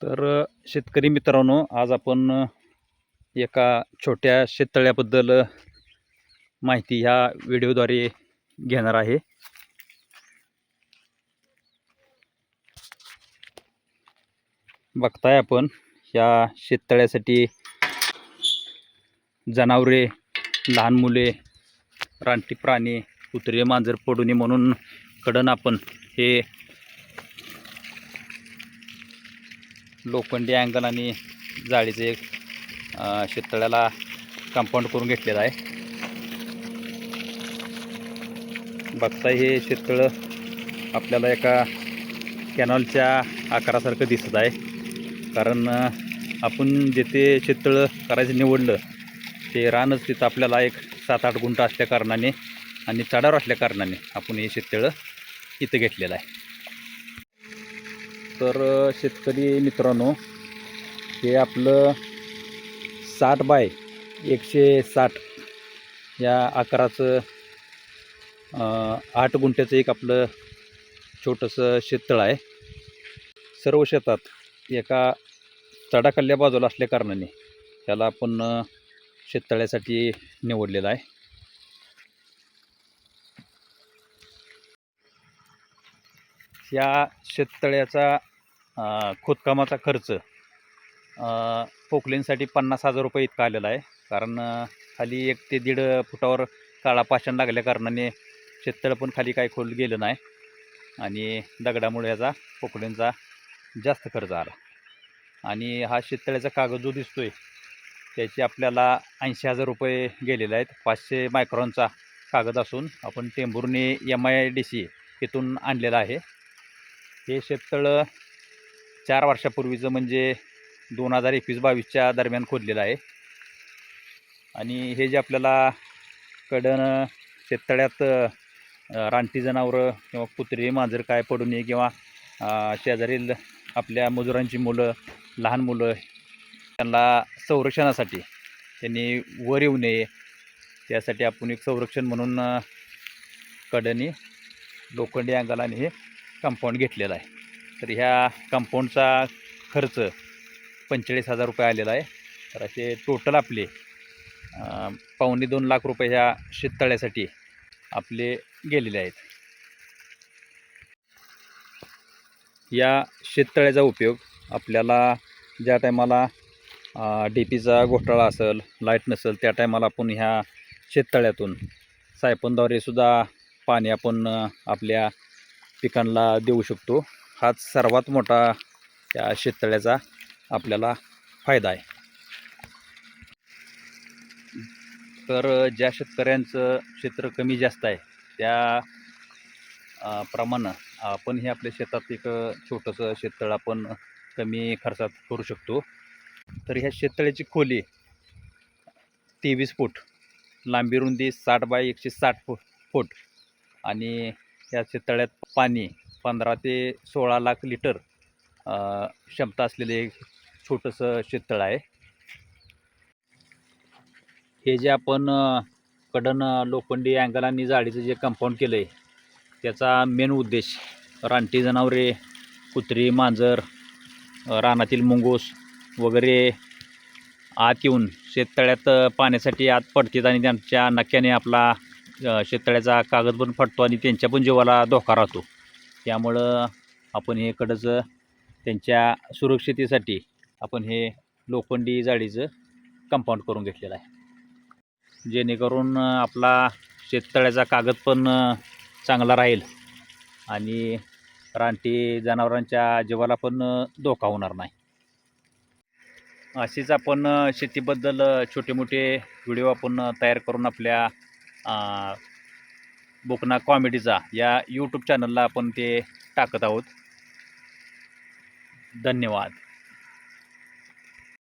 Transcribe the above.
शेतकरी मित्रांनो, आज आपण एका छोट्या शेततळ्याबद्दल माहिती ह्या व्हिडिओद्वारे घेणार आहे. बघताय आपण या शेततळ्यासाठी जनावरे, लहान मुले, रानटी प्राणी, कुत्रे मांजर पडू नये म्हणून कडन आपण हे लोखंडी अँगल आणि जाळीचे एक शेततळ्याला कंपाऊंड करून घेतलेलं आहे. बघताय हे शेततळं आपल्याला एका कॅनॉलच्या आकारासारखं दिसत आहे. कारण आपण जिथे शेततळं करायचं निवडलं ते रानच तिथं आपल्याला एक 7-8 गुंठ असल्या कारणाने आणि चढावर असल्या कारणाने आपण हे शेततळं इथं घेतलेलं आहे. शेतकरी मित्रांनो, हे आपलं 60 बाय 160 या आकाराचं 8 गुंठ्याचं एक आपलं छोटंसं शेततळं आहे. सर्व शेतात एका चढाखालल्या बाजूला असल्या कारणाने त्याला आपण शेततळ्यासाठी निवडलेलं आहे. या शेततळ्याचा खोदकामाचा खर्च पोकलेनसाठी 50,000 रुपये इतका आलेला आहे. कारण खाली 1 ते 1.5 फुटावर काळा पाषाण लागल्या कारणाने शेततळं पण खाली काही खोल गेलं नाही आणि दगडामुळे याचा पोकलेनचा जास्त खर्च आला. आणि हा शेततळ्याचा कागद जो दिसतोय त्याचे आपल्याला 80,000 रुपये गेलेले आहेत. 500 मायक्रॉनचा कागद असून आपण टेंभुर्णी MIDC इथून आणलेलं आहे. हे शेततळं 4 वर्षापूर्वीचं म्हणजे 2021-22च्या दरम्यान खोदलेलं आहे. आणि हे जे आपल्याला कडन शेततळ्यात रानटी जनावरं किंवा कुत्री मांजर काय पडू नये किंवा शेजारील आपल्या मजुरांची मुलं, लहान मुलं त्यांना संरक्षणासाठी त्यांनी वर येऊ नये त्यासाठी आपण एक संरक्षण म्हणून कडनी लोखंडी अँगलाने हे कंपाऊंड घेतलेलं आहे. तर ह्या कंपाऊंडचा खर्च 45,000 रुपये आलेला आहे. तर असे टोटल आपले 2.25 लाख रुपये ह्या शेततळ्यासाठी आपले गेलेले आहेत. या शेततळ्याचा उपयोग आपल्याला ज्या टायमाला DPचा घोटाळा असेल, लाईट नसेल त्या टायमाला आपण ह्या शेततळ्यातून सायपनद्वारे सुद्धा पाणी आपण आपल्या पिकांना देऊ शकतो. हाच सर्वात मोठा या शेततळ्याचा आपल्याला फायदा आहे. ज्या शेतकऱ्यांचं क्षेत्र कमी जास्त आहे त्या प्रमाणे आपण हे आपल्या शेतात एक छोटंसं शेततळं आपण कमी खर्चात करू शकतो. तर ह्या शेततळ्याची खोली 23 फूट, लांबी रुंदी 60 बाय 160 फूट आणि या शेततळ्यात पाणी 15 ते 16 लाख लिटर क्षमता असलेले एक छोटंसं शेततळं आहे. हे जे आपण कडन लोखंडी अँगल आणि जाळीचं जे कंपाऊंड केलं आहे त्याचा मेन उद्देश रानटी जनावरे, कुत्री मांजर, रानातील मुंगूस वगैरे आत येऊन शेततळ्यात पाण्यासाठी आत पडतात आणि त्यांच्या नक्याने आपला शेततळ्याचा कागद पण फटतो आणि त्यांच्या पण जीवाला धोका राहतो. त्यामुळं आपण हे कडचं त्यांच्या सुरक्षितेसाठी आपण हे लोखंडी जाळीचं कंपाऊंड करून घेतलेलं आहे. जेणेकरून आपला शेततळ्याचा कागद पण चांगला राहील आणि रानटी जनावरांच्या जीवाला पण धोका होणार नाही. अशीच आपण शेतीबद्दल छोटे मोठे व्हिडिओ आपण तयार करून आपल्या बोकना कॉमेडीचा या यूट्यूब चॅनलला आपण ते टाकत आहोत. धन्यवाद.